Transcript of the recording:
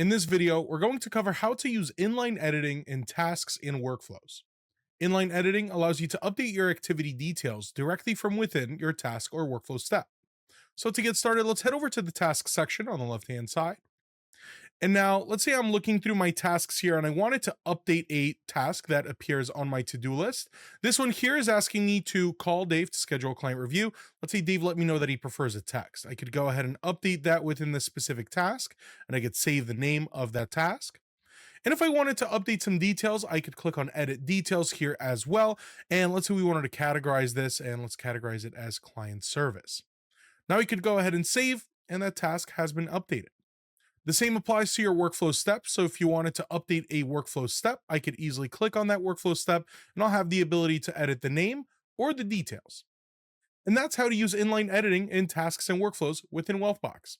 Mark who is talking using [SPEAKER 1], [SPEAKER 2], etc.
[SPEAKER 1] In this video, we're going to cover how to use inline editing in tasks and workflows. Inline editing allows you to update your activity details directly from within your task or workflow step. So to get started, let's head over to the task section on the left-hand side. And now let's say I'm looking through my tasks here and I wanted to update a task that appears on my to-do list. This one here is asking me to call Dave to schedule a client review. Let's say Dave let me know that he prefers a text. I could go ahead and update that within this specific task and I could save the name of that task. And if I wanted to update some details, I could click on edit details here as well. And let's say we wanted to categorize this and let's categorize it as client service. Now we could go ahead and save and that task has been updated. The same applies to your workflow steps. So if you wanted to update a workflow step, I could easily click on that workflow step and I'll have the ability to edit the name or the details. And that's how to use inline editing in tasks and workflows within Wealthbox.